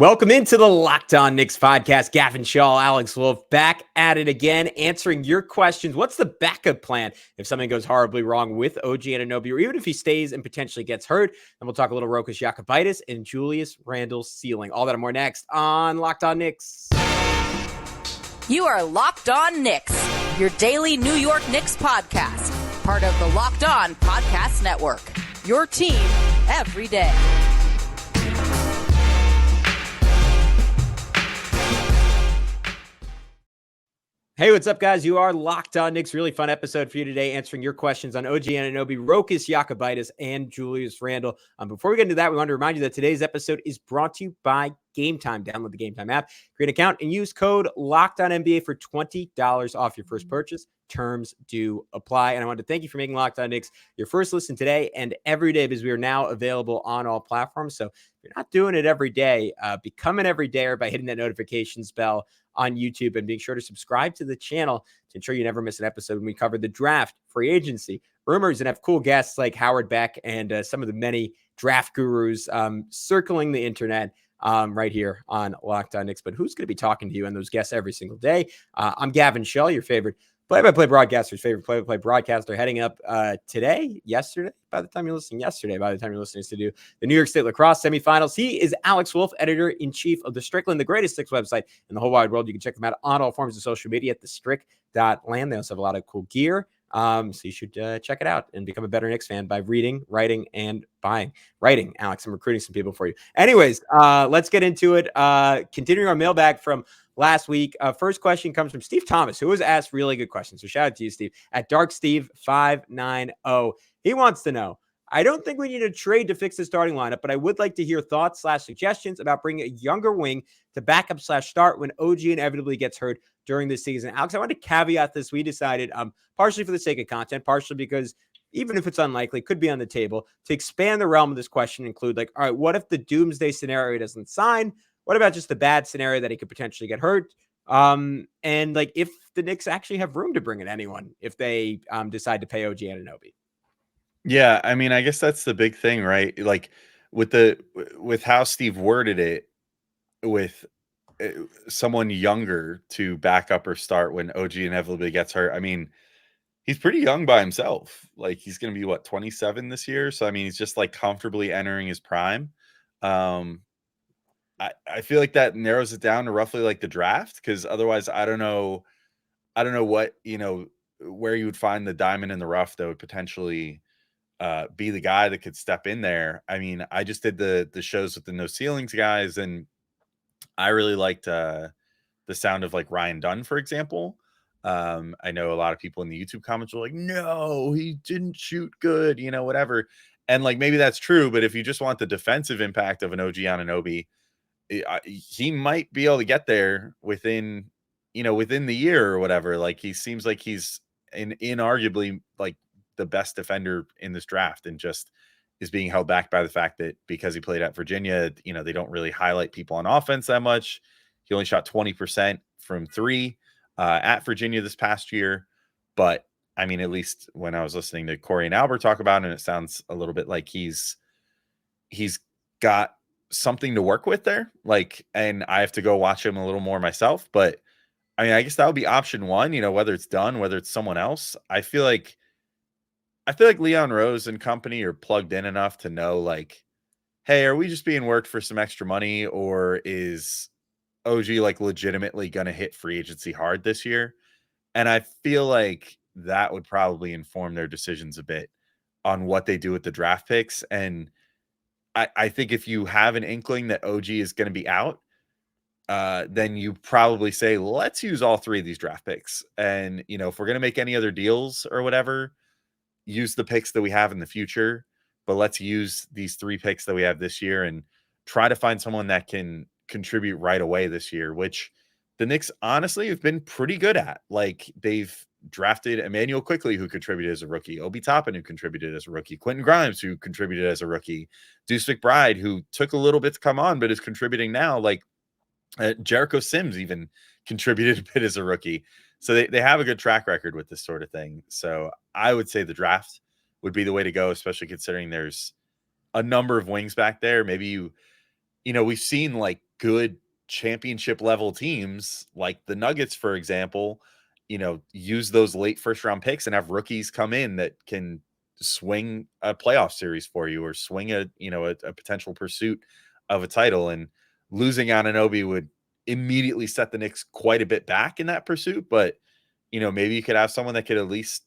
Welcome into the Locked On Knicks podcast. Gavin Shaw, Alex Wolf, back at it again, answering your questions. What's the backup plan if something goes horribly wrong with OG Anunoby, or even if he stays and potentially gets hurt? And we'll talk a little Rokas Jokubaitis and Julius Randle ceiling. All that and more next on Locked On Knicks. You are Locked On Knicks, your daily New York Knicks podcast, part of the Locked On Podcast Network, your team every day. Hey, what's up, guys? You are Locked On Knicks. Really fun episode for you today, answering your questions on OG Anunoby, Rokas Jokubaitis, and Julius Randle. Before we get into that, we want to remind you that today's episode is brought to you by Gametime. Download the Gametime app, create an account, and use code LOCKEDONNBA for $20 off your first purchase. Terms do apply. And I want to thank you for making Locked On Knicks your first listen today and every day, because we are now available on all platforms. So if you're not doing it every day, become an everydayer by hitting that notifications bell on YouTube and being sure to subscribe to the channel to ensure you never miss an episode when we cover the draft, free agency, rumors, and have cool guests like Howard Beck and some of the many draft gurus circling the internet right here on Locked On Knicks. But who's going to be talking to you and those guests every single day? I'm Gavin Shaw, your favorite play-by-play broadcaster's favorite play-by-play broadcaster, heading up yesterday, by the time you're listening to do the New York State lacrosse semifinals. He is Alex Wolf, editor-in-chief of The Strickland, the greatest Knicks website in the whole wide world. You can check them out on all forms of social media at thestrick.land. They also have a lot of cool gear. So you should check it out and become a better Knicks fan by reading, writing, and buying. Writing, Alex, I'm recruiting some people for you. Anyways, let's get into it. Continuing our mailbag from last week. First question comes from Steve Thomas, who has asked really good questions. So shout out to you, Steve, at DarkSteve590. He wants to know, I don't think we need a trade to fix the starting lineup, but I would like to hear thoughts/suggestions about bringing a younger wing to backup/start when OG inevitably gets hurt during this season. Alex, I want to caveat this. We decided, partially for the sake of content, partially because even if it's unlikely, could be on the table, to expand the realm of this question, include like, all right, what if the doomsday scenario doesn't sign? What about just the bad scenario that he could potentially get hurt? And like if the Knicks actually have room to bring in anyone if they decide to pay OG Anunoby. Yeah, I mean, I guess that's the big thing, right? Like with how Steve worded it, with someone younger to back up or start when OG inevitably gets hurt. I mean, he's pretty young by himself. Like he's going to be 27 this year. So I mean, he's just like comfortably entering his prime. I feel like that narrows it down to roughly like the draft, because otherwise I don't know what, where you would find the diamond in the rough that would potentially be the guy that could step in there. I mean, I just did the shows with the No Ceilings guys, and I really liked the sound of like Ryan Dunn, for example. I know a lot of people in the YouTube comments were like, no, he didn't shoot good, whatever. And like, maybe that's true, but if you just want the defensive impact of an OG Anunoby, he might be able to get there within the year or whatever. Like he seems like he's inarguably like the best defender in this draft, and just is being held back by the fact that because he played at Virginia, they don't really highlight people on offense that much. He only shot 20% from three at Virginia this past year. But I mean, at least when I was listening to Corey and Albert talk about it, it sounds a little bit like he's got something to work with there. Like, and I have to go watch him a little more myself. But I mean, I guess that would be option one, whether it's Dunn, whether it's someone else. I feel like Leon Rose and company are plugged in enough to know, like, hey, are we just being worked for some extra money, or is OG like legitimately going to hit free agency hard this year? And I feel like that would probably inform their decisions a bit on what they do with the draft picks. And I think if you have an inkling that OG is going to be out, then you probably say, let's use all three of these draft picks. And, if we're going to make any other deals or whatever, use the picks that we have in the future, but let's use these three picks that we have this year and try to find someone that can contribute right away this year, which the Knicks honestly have been pretty good at. Like they've drafted Emmanuel Quickley, who contributed as a rookie, Obi Toppin, who contributed as a rookie, Quentin Grimes, who contributed as a rookie, Deuce McBride, who took a little bit to come on, but is contributing now. Like Jericho Sims even contributed a bit as a rookie. So they have a good track record with this sort of thing. So I would say the draft would be the way to go, especially considering there's a number of wings back there. Maybe you we've seen like good championship level teams like the Nuggets, for example, use those late first round picks and have rookies come in that can swing a playoff series for you or swing a potential pursuit of a title. And losing Anunoby would immediately set the Knicks quite a bit back in that pursuit. But, maybe you could have someone that could at least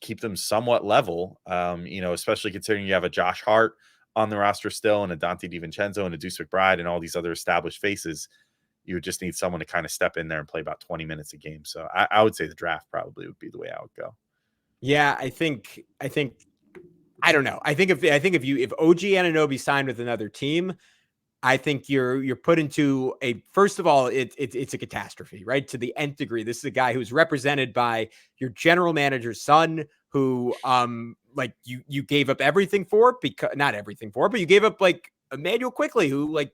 keep them somewhat level, especially considering you have a Josh Hart on the roster still and a Dante DiVincenzo and a Deuce McBride and all these other established faces. You would just need someone to kind of step in there and play about 20 minutes a game. So I would say the draft probably would be the way I would go. Yeah, I think I don't know. I think if OG Anunoby signed with another team, I think you're put into first of all, it's a catastrophe, right? To the nth degree. This is a guy who's represented by your general manager's son, who like you gave up everything for, because not everything for, but you gave up like Emmanuel Quickly, who like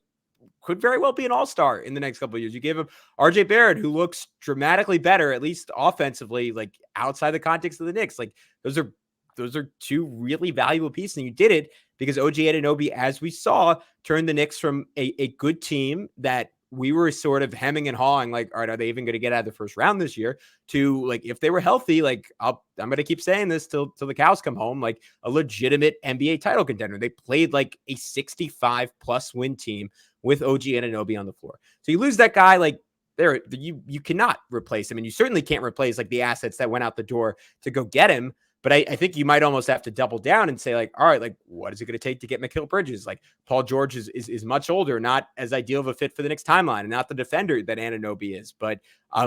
could very well be an all-star in the next couple of years. You gave up RJ Barrett, who looks dramatically better, at least offensively, like outside the context of the Knicks. Like those are two really valuable pieces. And you did it because OG Anunoby, as we saw, turned the Knicks from a good team that we were sort of hemming and hawing, like, all right, are they even going to get out of the first round this year? To like, if they were healthy, like I'm going to keep saying this till the cows come home, like a legitimate NBA title contender. They played like a 65+ win team with OG Anunoby on the floor. So you lose that guy, like you cannot replace him, and you certainly can't replace like the assets that went out the door to go get him. But I think you might almost have to double down and say, like, all right, like, what is it going to take to get Mikal Bridges? Like, Paul George is much older, not as ideal of a fit for the next timeline, and not the defender that Anunoby is, but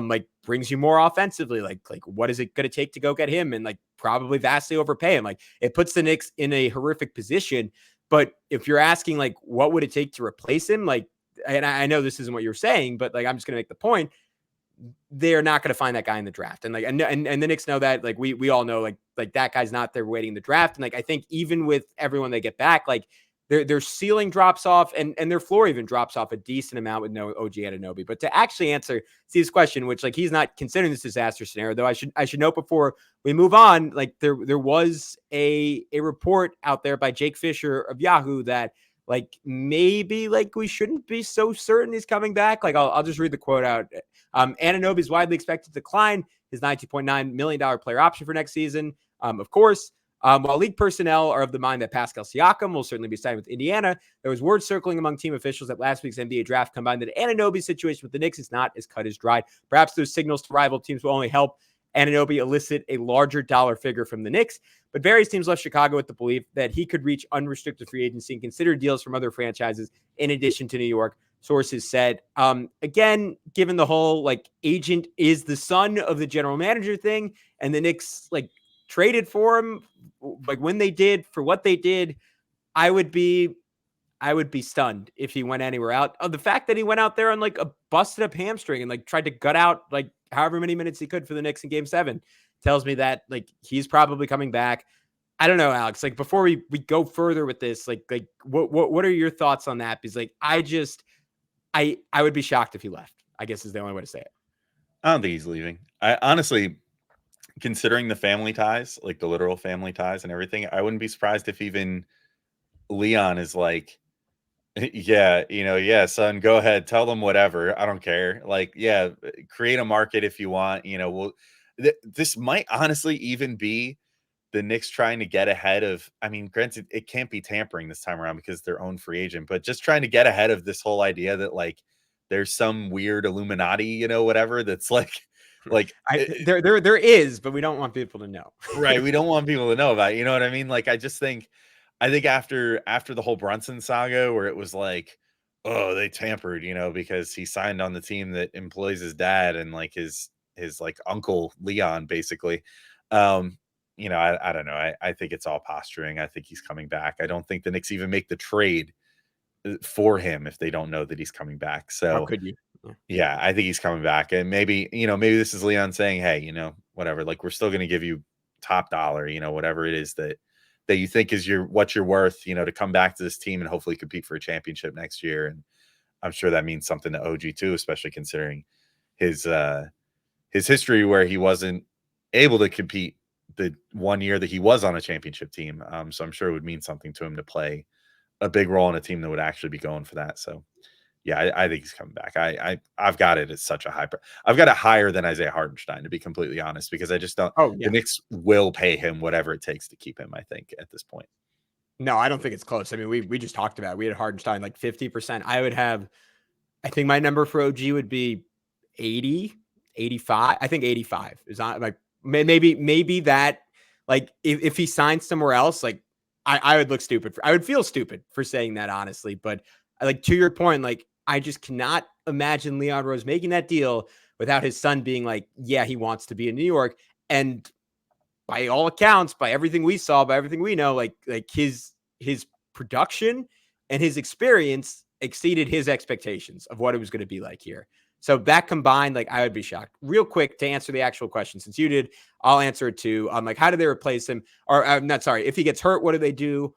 like brings you more offensively. Like what is it going to take to go get him? And like probably vastly overpay him. Like it puts the Knicks in a horrific position. But if you're asking, like, what would it take to replace him? Like, and I know this isn't what you're saying, but like, I'm just going to make the point. They're not going to find that guy in the draft. And like, and the Knicks know that, like, we all know, like that guy's not there waiting in the draft. And like, I think even with everyone they get back, like their ceiling drops off and their floor even drops off a decent amount with no OG Anunoby. But to actually answer Steve's question, which like, he's not considering this disaster scenario, though I should note before we move on, like there was a report out there by Jake Fisher of Yahoo that like maybe like we shouldn't be so certain he's coming back. Like I'll just read the quote out. Anunoby is widely expected to decline his $19.9 million player option for next season. Of course, while league personnel are of the mind that Pascal Siakam will certainly be signed with Indiana, there was word circling among team officials at last week's NBA draft combined that Anunoby's situation with the Knicks is not as cut as dried. Perhaps those signals to rival teams will only help Anunoby elicit a larger dollar figure from the Knicks, but various teams left Chicago with the belief that he could reach unrestricted free agency and consider deals from other franchises in addition to New York, sources said. Again, given the whole like agent is the son of the general manager thing, and the Knicks like traded for him, like when they did for what they did, I would be stunned if he went anywhere out. The fact that he went out there on like a busted up hamstring and like tried to gut out like however many minutes he could for the Knicks in Game 7 tells me that like he's probably coming back. I don't know, Alex. Like before we go further with this, like what are your thoughts on that? Because like I would be shocked if he left, I guess is the only way to say it. I don't think he's leaving. I honestly, considering the family ties, like the literal family ties and everything, I wouldn't be surprised if even Leon is like, yeah, son, go ahead, tell them whatever. I don't care. Like, yeah, create a market if you want. This might honestly even be the Knicks trying to get ahead of, I mean, granted, it can't be tampering this time around because they're own free agent, but just trying to get ahead of this whole idea that like there's some weird Illuminati, whatever, that's like there is, but we don't want people to know. Right. We don't want people to know about it. You know what I mean? Like, I think after the whole Brunson saga where it was like, oh, they tampered, because he signed on the team that employs his dad and like his like uncle Leon, basically. I don't know. I think it's all posturing. I think he's coming back. I don't think the Knicks even make the trade for him if they don't know that he's coming back. So how could you? Yeah, I think he's coming back. And maybe this is Leon saying, hey, whatever, like we're still going to give you top dollar, whatever it is that you think is what you're worth, to come back to this team and hopefully compete for a championship next year. And I'm sure that means something to OG too, especially considering his history where he wasn't able to compete the one year that he was on a championship team. So I'm sure it would mean something to him to play a big role in a team that would actually be going for that. So yeah, I think he's coming back. I've got it at such a high. I've got it higher than Isaiah Hartenstein, to be completely honest, because I just don't. Oh The yeah. Knicks will pay him whatever it takes to keep him, I think, at this point. No, I don't think it's close. I mean, we just talked about it. We had Hardenstein like 50%. I think my number for OG would be 80, 85. I think 85 is on, like, maybe that, like, if he signs somewhere else, like, I would look stupid. I would feel stupid for saying that, honestly. But like, to your point, like, I just cannot imagine Leon Rose making that deal without his son being like, yeah, he wants to be in New York. And by all accounts, by everything we saw, by everything we know, like his production and his experience exceeded his expectations of what it was going to be like here. So that combined, like, I would be shocked. Real quick, to answer the actual question, since you did, I'll answer it too. Like, how do they replace him? Or I'm not sorry, if he gets hurt, what do they do?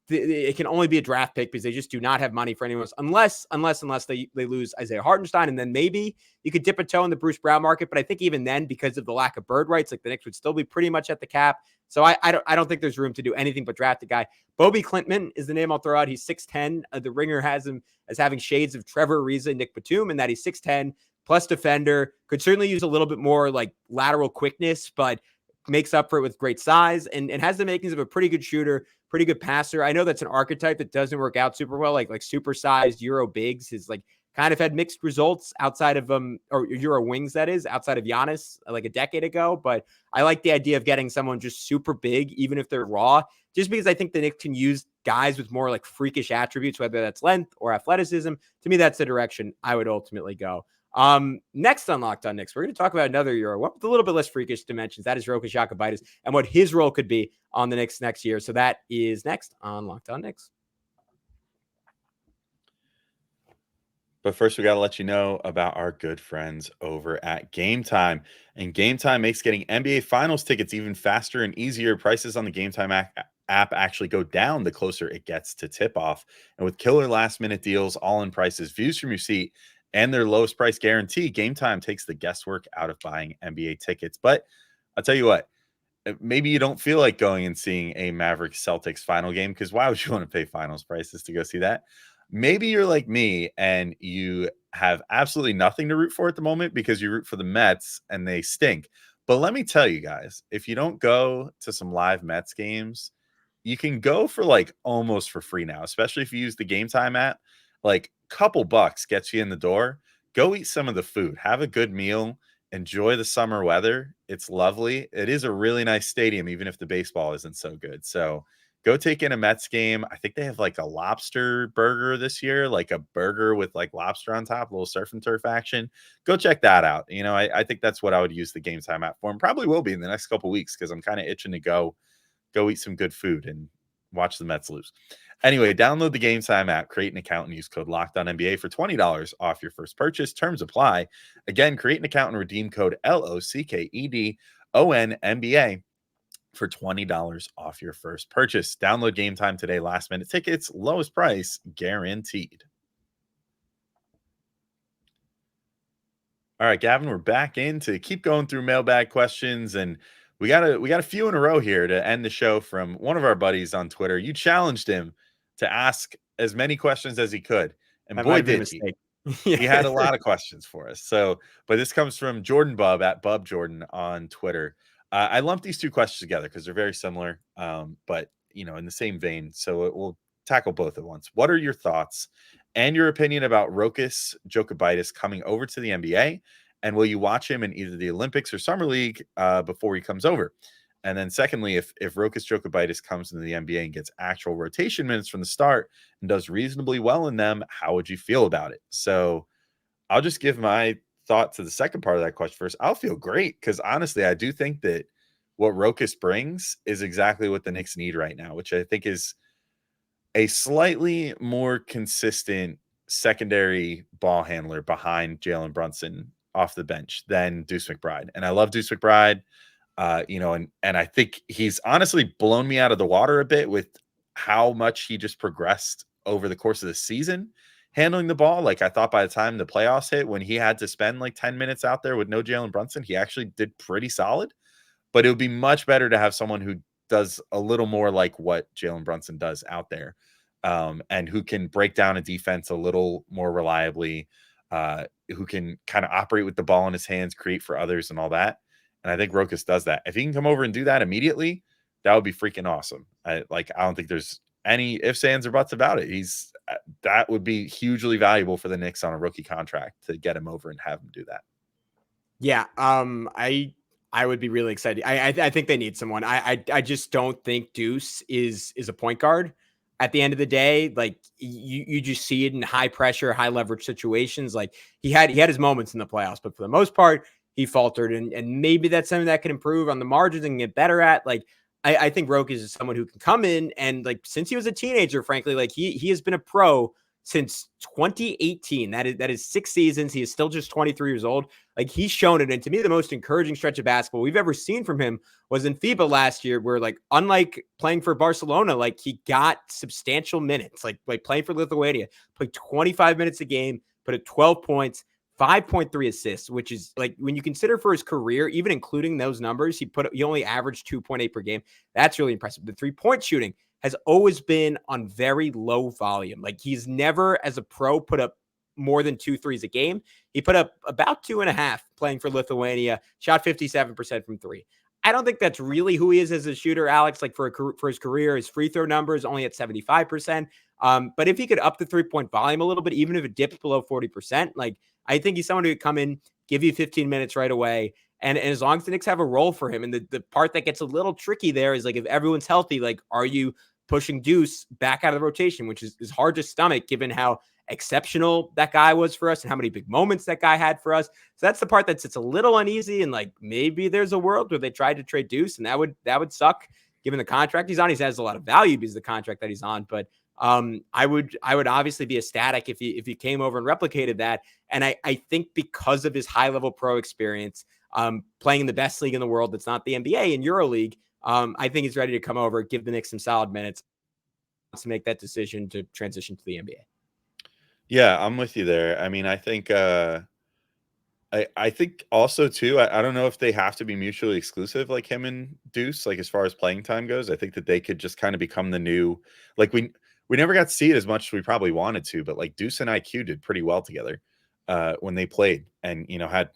It can only be a draft pick because they just do not have money for anyone else, unless they lose Isaiah Hartenstein, and then maybe you could dip a toe in the Bruce Brown market. But I think even then, because of the lack of bird rights, like, the Knicks would still be pretty much at the cap. So I don't think there's room to do anything but draft a guy. Bobby Klintman is the name I'll throw out. He's 6'10". The Ringer has him as having shades of Trevor Ariza, Nick Batum, and that he's 6'10", plus defender. Could certainly use a little bit more like lateral quickness, but makes up for it with great size and has the makings of a pretty good shooter, pretty good passer. I know that's an archetype that doesn't work out super well, like supersized Euro bigs. His like kind of had mixed results outside of or Euro wings, that is, outside of Giannis like a decade ago. But I like the idea of getting someone just super big, even if they're raw, just because I think the Knicks can use guys with more like freakish attributes, whether that's length or athleticism. To me, that's the direction I would ultimately go. Next on Locked On Knicks, we're going to talk about another Euro with a little bit less freakish dimensions. That is Rokas Jokubaitis and what his role could be on the Knicks next year. So that is next on Locked On Knicks. But first, we got to let you know about our good friends over at Gametime. And Gametime makes getting NBA Finals tickets even faster and easier. Prices on the Gametime app actually go down the closer it gets to tip-off. And with killer last-minute deals, all-in prices, views from your seat, and their lowest price guarantee, Gametime takes the guesswork out of buying NBA tickets. But I'll tell you what, maybe you don't feel like going and seeing a Mavericks Celtics final game, because why would you want to pay finals prices to go see that? Maybe you're like me and you have absolutely nothing to root for at the moment because you root for the Mets and they stink. But let me tell you guys, if you don't go to some live Mets games, you can go for like almost for free now, especially if you use the Gametime app. Like, couple bucks gets you in the door. Go eat some of the food, have a good meal, enjoy the summer weather. It's lovely. It is a really nice stadium, even if the baseball isn't so good. So go take in a Mets game. I think they have like a lobster burger this year, like a burger with like lobster on top, a little surf and turf action. Go check that out. You know, I think that's what I would use the Gametime app for, and probably will be in the next couple weeks, because I'm kind of itching to go eat some good food and watch the Mets lose. Anyway, download the Gametime app, create an account, and use code LOCKEDONNBA for $20 off your first purchase. Terms apply. Again, create an account and redeem code LOCKEDONNBA for $20 off your first purchase. Download Gametime today. Last minute tickets, lowest price guaranteed. All right, Gavin, we're back in to keep going through mailbag questions, and we got a few in a row here to end the show from one of our buddies on Twitter. You challenged him to ask as many questions as he could, and boy did he. He had a lot of questions for us. So, but this comes from Jordan Bub at Bub Jordan on Twitter. I lumped these two questions together because they're very similar, but you know, in the same vein. So we'll tackle both at once. What are your thoughts and your opinion about Rokas Jokubaitis coming over to the NBA? And will you watch him in either the Olympics or Summer League before he comes over? And then secondly, if Rokas Jokubaitis comes into the NBA and gets actual rotation minutes from the start and does reasonably well in them, how would you feel about it? So I'll just give my thought to the second part of that question first. I'll feel great, because honestly, I do think that what Rokas brings is exactly what the Knicks need right now, which I think is a slightly more consistent secondary ball handler behind Jalen Brunson off the bench than Deuce McBride. And I love Deuce McBride, you know, and I think he's honestly blown me out of the water a bit with how much he just progressed over the course of the season handling the ball. Like, I thought by the time the playoffs hit, when he had to spend like 10 minutes out there with no Jalen Brunson, he actually did pretty solid. But it would be much better to have someone who does a little more like what Jalen Brunson does out there. and who can break down a defense a little more reliably, who can kind of operate with the ball in his hands, create for others and all that. And I think Rokas does that. If he can come over and do that immediately, that would be freaking awesome. I don't think there's any ifs, ands, or buts about it. That would be hugely valuable for the Knicks on a rookie contract to get him over and have him do that. Yeah. I would be really excited. I think they need someone. I just don't think Deuce is a point guard. At the end of the day, like you just see it in high pressure, high leverage situations. Like he had his moments in the playoffs, but for the most part, he faltered. And maybe that's something that can improve on the margins and get better at. Like I think Rokas is someone who can come in and, like, since he was a teenager, frankly, like he has been a pro since 2018. That is 6 seasons. He is still just 23 years old. Like, he's shown it. And to me, the most encouraging stretch of basketball we've ever seen from him was in FIBA last year, where, like, unlike playing for Barcelona, like, he got substantial minutes, like playing for Lithuania, played 25 minutes a game, put at 12 points, 5.3 assists, which is, like, when you consider for his career, even including those numbers, he only averaged 2.8 per game. That's really impressive. The 3-point shooting has always been on very low volume. Like, he's never, as a pro, put up more than 2 threes a game. He put up about 2.5 playing for Lithuania, shot 57% from 3. I don't think that's really who he is as a shooter, Alex. Like, for his career, his free throw number is only at 75%. But if he could up the 3-point volume a little bit, even if it dips below 40%, like, I think he's someone who could come in, give you 15 minutes right away. And as long as the Knicks have a role for him, and the part that gets a little tricky there is, like, if everyone's healthy, like, are you pushing Deuce back out of the rotation, which is hard to stomach given how exceptional that guy was for us and how many big moments that guy had for us. So that's the part that's a little uneasy. And, like, maybe there's a world where they tried to trade Deuce, and that would suck given the contract he's on. He has a lot of value because of the contract that he's on, but I would obviously be ecstatic if he came over and replicated that. And I think because of his high level pro experience, playing in the best league in the world that's not the NBA and EuroLeague, I think he's ready to come over, give the Knicks some solid minutes to make that decision to transition to the NBA. Yeah, I'm with you there. I mean, I think I think also too, I don't know if they have to be mutually exclusive, like him and Deuce, like as far as playing time goes. I think that they could just kind of become the new, like, we never got to see it as much as we probably wanted to, but, like, Deuce and IQ did pretty well together when they played, and, you know, had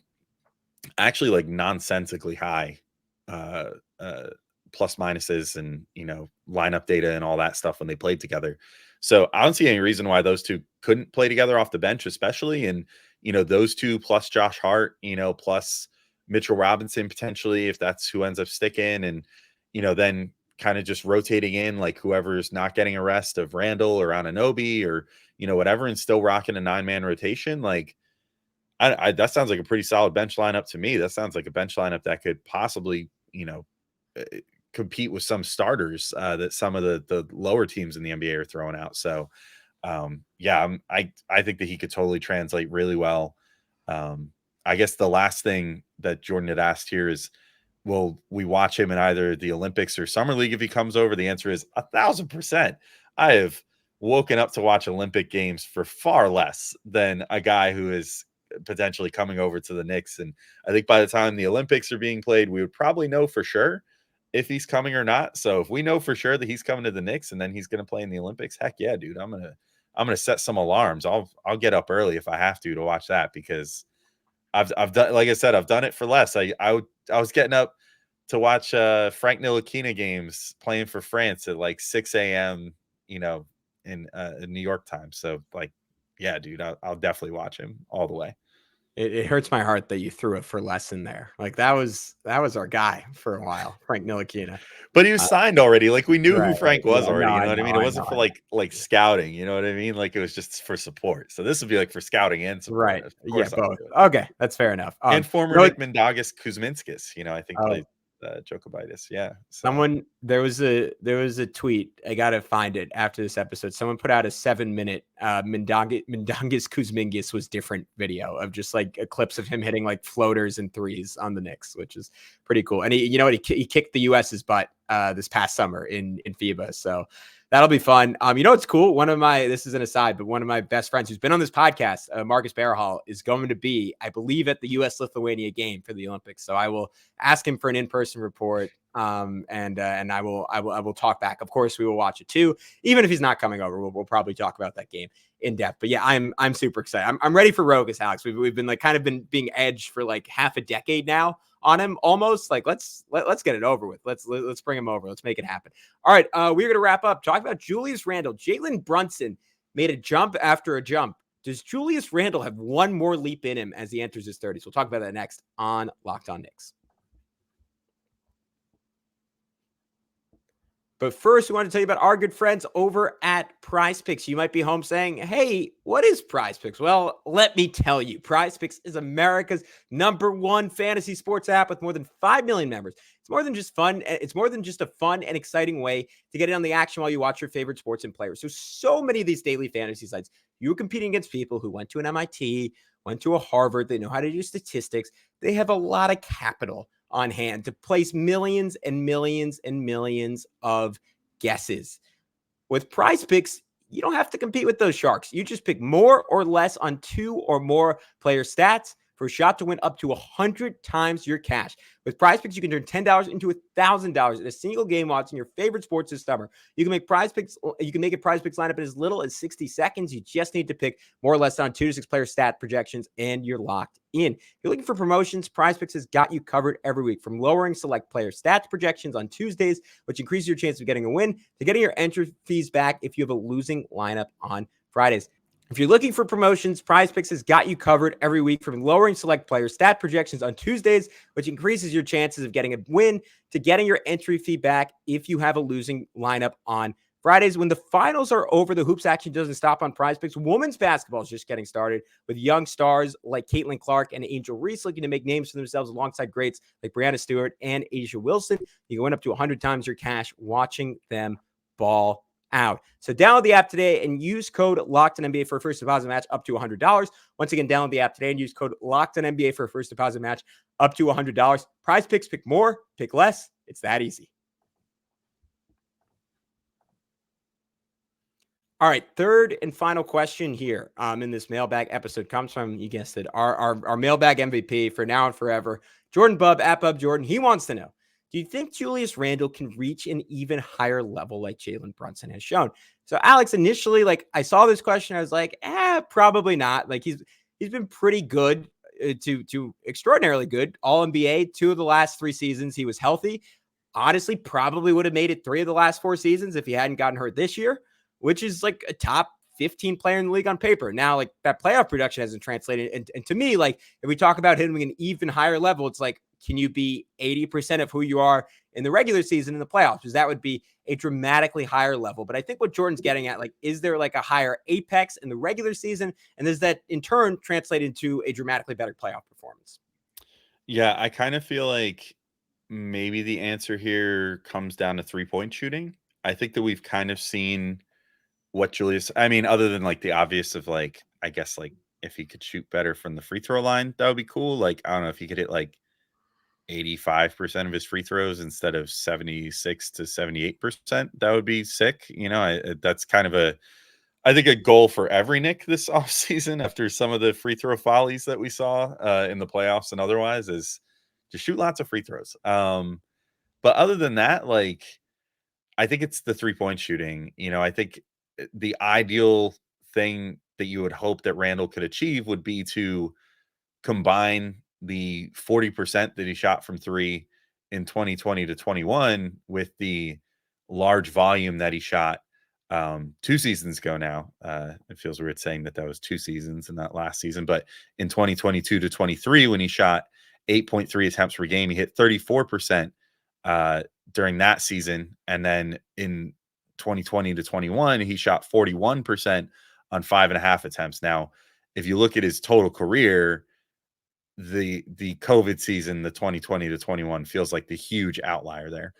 actually, like, nonsensically high plus minuses and, you know, lineup data and all that stuff when they played together. So I don't see any reason why those two couldn't play together off the bench, especially. And, you know, those two plus Josh Hart, you know, plus Mitchell Robinson potentially, if that's who ends up sticking, and, you know, then kind of just rotating in, like, whoever's not getting a rest of Randle or Anunoby or, you know, whatever, and still rocking a 9-man rotation. Like, I that sounds like a pretty solid bench lineup to me. That sounds like a bench lineup that could possibly, you know, compete with some starters that some of the lower teams in the NBA are throwing out. So, yeah, I think that he could totally translate really well. I guess the last thing that Jordan had asked here is, will we watch him in either the Olympics or Summer League if he comes over? The answer is 1,000%. I have woken up to watch Olympic games for far less than a guy who is potentially coming over to the Knicks. And I think by the time the Olympics are being played, we would probably know for sure if he's coming or not. So if we know for sure that he's coming to the Knicks and then he's going to play in the Olympics, heck yeah, dude, I'm going to set some alarms. I'll get up early if I have to watch that, because I've done, like I said, I've done it for less. I was getting up to watch Frank Ntilikina games playing for France at like 6 a.m., you know, in New York time. So, like, yeah, dude, I'll definitely watch him all the way. It hurts my heart that you threw it for less in there. Like, that was our guy for a while, Frank Ntilikina. But he was signed already. Like, we knew who Frank was yeah, already. no, You know what I mean? It wasn't for like scouting. You know what I mean? Like, it was just for support. So this would be like for scouting and support. Right. Yeah, both. Okay, that's fair enough. And former Nick Mindaugas Kuzminskis, you know, I think played Jokubaitis. Yeah. So. There was a tweet. I gotta find it after this episode. Someone put out a 7-minute Mindaugas Kuzminskis was different video of just like clips of him hitting like floaters and threes on the Knicks, which is pretty cool. And he kicked the US's butt this past summer in FIBA. So that'll be fun. You know, it's cool. This is an aside, but one of my best friends who's been on this podcast, Marcus Bearhall, is going to be, I believe, at the US Lithuania game for the Olympics. So I will ask him for an in-person report. And I will talk back. Of course, we will watch it too. Even if he's not coming over, we'll probably talk about that game in depth. But yeah, I'm super excited. I'm ready for Rokas, Alex. We've been like kind of been being edged for like half a decade now on him, almost. Like let's get it over with. Let's bring him over. Let's make it happen. All right, we're gonna wrap up. Talk about Julius Randle. Jalen Brunson made a jump after a jump. Does Julius Randle have one more leap in him as he enters his 30s? We'll talk about that next on Locked On Knicks. But first, we want to tell you about our good friends over at PrizePicks. You might be home saying, hey, what is PrizePicks? Well, let me tell you. PrizePicks is America's #1 fantasy sports app with more than 5 million members. It's more than just fun. It's more than just a fun and exciting way to get in on the action while you watch your favorite sports and players. So many of these daily fantasy sites, you're competing against people who went to an MIT, went to a Harvard. They know how to do statistics. They have a lot of capital on hand to place millions and millions and millions of guesses. With PrizePicks, you don't have to compete with those sharks. You just pick more or less on 2 or more player stats for a shot to win up to 100 times your cash. With PrizePicks, you can turn $10 into $1,000 in a single game watching your favorite sports this summer. You can make PrizePicks. You can make a PrizePicks lineup in as little as 60 seconds. You just need to pick more or less on 2 to 6 player stat projections, and you're locked in. If you're looking for promotions, PrizePicks has got you covered every week, from lowering select player stats projections on Tuesdays, which increases your chance of getting a win, to getting your entry fees back if you have a losing lineup on Fridays. If you're looking for promotions, PrizePicks has got you covered every week, from lowering select player stat projections on Tuesdays, which increases your chances of getting a win, to getting your entry fee back if you have a losing lineup on Fridays. When the finals are over, the hoops action doesn't stop on PrizePicks. Women's basketball is just getting started, with young stars like Caitlin Clark and Angel Reese looking to make names for themselves alongside greats like Brianna Stewart and Asia Wilson. You can win up to 100 times your cash watching them ball out. So download the app today and use code LOCKEDONNBA for a first deposit match up to $100. Once again, download the app today and use code LOCKEDONNBA for a first deposit match up to $100. PrizePicks, pick more, pick less. It's that easy. All right, third and final question here in this mailbag episode comes from, you guessed it, our mailbag MVP for now and forever, Jordan Bubb at Bub Jordan. He wants to know, do you think Julius Randle can reach an even higher level like Jalen Brunson has shown? So, Alex, initially, like, I saw this question, I was like, probably not. Like, he's been pretty good to extraordinarily good. All NBA 2 of the last 3 seasons he was healthy. Honestly, probably would have made it 3 of the last 4 seasons if he hadn't gotten hurt this year, which is like a top 15 player in the league on paper. Now, like, that playoff production hasn't translated. And to me, like, if we talk about hitting an even higher level, it's like, can you be 80% of who you are in the regular season in the playoffs? Because that would be a dramatically higher level. But I think what Jordan's getting at, like, is there like a higher apex in the regular season? And does that in turn translate into a dramatically better playoff performance? Yeah, I kind of feel like maybe the answer here comes down to 3-point shooting. I think that we've kind of seen what Julius, I mean, other than like the obvious of like, I guess like if he could shoot better from the free throw line, that would be cool. Like, I don't know if he could hit like 85% of his free throws instead of 76 to 78%. That would be sick. You know, that's kind of I think a goal for every Nick this offseason after some of the free throw follies that we saw in the playoffs and otherwise, is to shoot lots of free throws. But other than that, like, I think it's the 3-point shooting. You know, I think the ideal thing that you would hope that Randle could achieve would be to combine the 40% that he shot from 3 in 2020 to 21 with the large volume that he shot 2 seasons ago now. It feels weird saying that was 2 seasons and not last season, but in 2022 to 23, when he shot 8.3 attempts per game, he hit 34% during that season. And then in 2020 to 21, he shot 41% on 5.5 attempts. Now, if you look at his total career, the COVID season, the 2020 to 21, feels like the huge outlier there.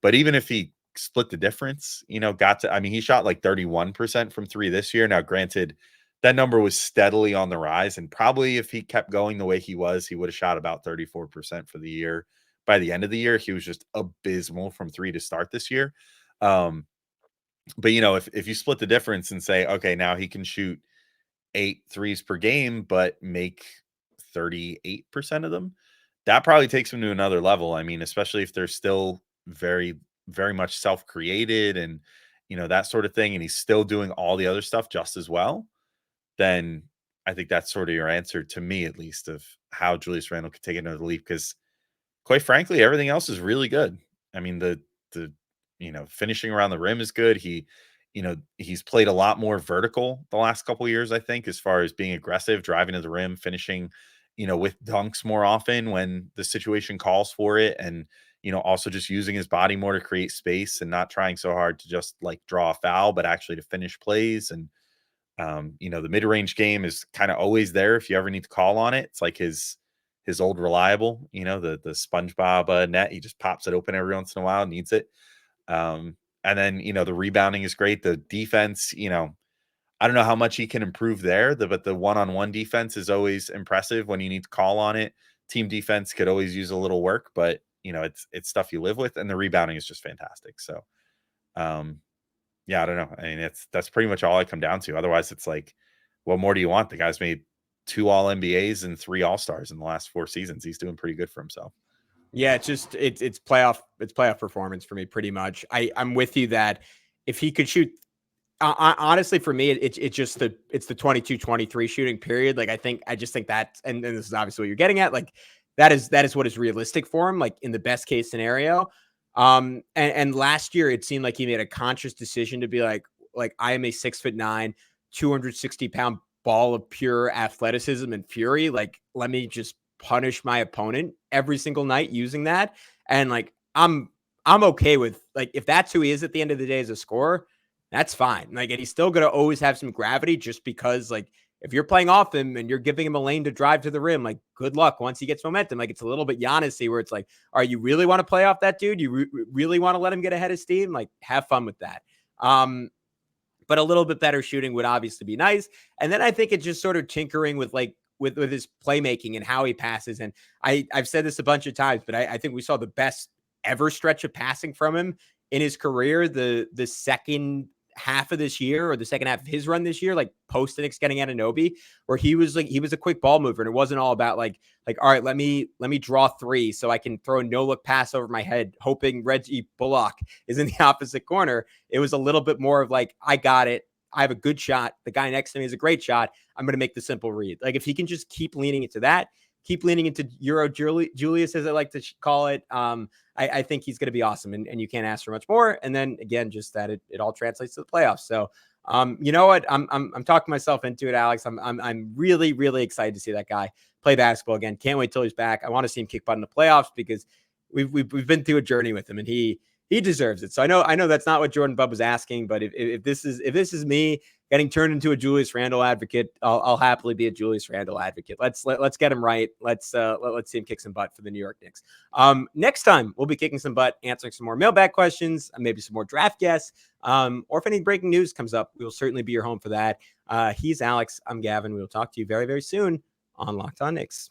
But even if he split the difference, you know, he shot like 31% from 3 this year. Now, granted, that number was steadily on the rise, and probably if he kept going the way he was, he would have shot about 34% for the year. By the end of the year, he was just abysmal from 3 to start this year. But you know, if you split the difference and say, okay, now he can shoot 8 threes per game, but make 38% of them, that probably takes him to another level. I mean, especially if they're still very, very much self-created and, that sort of thing, and he's still doing all the other stuff just as well, then I think that's sort of your answer, to me at least, of how Julius Randle could take another leap. Because quite frankly, everything else is really good. I mean, the finishing around the rim is good. He's played a lot more vertical the last couple of years, I think, as far as being aggressive, driving to the rim, finishing, with dunks more often when the situation calls for it. And, also just using his body more to create space and not trying so hard to just like draw a foul, but actually to finish plays. And, the mid-range game is kind of always there if you ever need to call on it. It's like his old reliable, the SpongeBob net. He just pops it open every once in a while, needs it. And then, the rebounding is great. The defense, I don't know how much he can improve there, but the one-on-one defense is always impressive when you need to call on it. Team defense could always use a little work, but it's stuff you live with, and the rebounding is just fantastic. So, yeah, I don't know. I mean, that's pretty much all I come down to. Otherwise, it's like, what more do you want? The guy's made 2 All-NBAs and 3 All-Stars in the last 4 seasons. He's doing pretty good for himself. Yeah, it's playoff performance for me, pretty much. I'm with you that if he could shoot, honestly, for me, it's just the 22-23 shooting period. Like, I just think that, and this is obviously what you're getting at. Like, that is what is realistic for him, like in the best case scenario. And last year it seemed like he made a conscious decision to be like I am a 6'9", 260-pound ball of pure athleticism and fury. Like, let me just punish my opponent every single night using that. And like, I'm okay with, like, if that's who he is at the end of the day as a scorer, that's fine. Like, and he's still going to always have some gravity, just because, like, if you're playing off him and you're giving him a lane to drive to the rim, like, good luck once he gets momentum. Like, it's a little bit Giannis-y, where it's like, are you really want to play off that dude? You really want to let him get ahead of steam? Like, have fun with that. But a little bit better shooting would obviously be nice. And then I think it's just sort of tinkering with, like, with his playmaking and how he passes. And I've said this a bunch of times, but I think we saw the best ever stretch of passing from him in his career, the second half of this year, or the second half of his run this year, like post the Knicks getting Anunoby, where he was a quick ball mover, and it wasn't all about like, all right, let me draw 3 so I can throw a no look pass over my head, hoping Reggie Bullock is in the opposite corner. It was a little bit more of like, I got it. I have a good shot. The guy next to me has a great shot. I'm going to make the simple read. Like, if he can just keep leaning into that, keep leaning into Euro Julius, as I like to call it, I think he's going to be awesome, and you can't ask for much more. And then again, just that it all translates to the playoffs. So, you know what? I'm talking myself into it, Alex. I'm really, really excited to see that guy play basketball again. Can't wait till he's back. I want to see him kick butt in the playoffs, because we've been through a journey with him, and he deserves it. So I know that's not what Jordan Bubb was asking, but if this is me getting turned into a Julius Randle advocate, I'll happily be a Julius Randle advocate. Let's get him right. Let's see him kick some butt for the New York Knicks. Next time we'll be kicking some butt, answering some more mailbag questions, maybe some more draft guests, or if any breaking news comes up, we will certainly be your home for that. He's Alex. I'm Gavin. We will talk to you very, very soon on Locked On Knicks.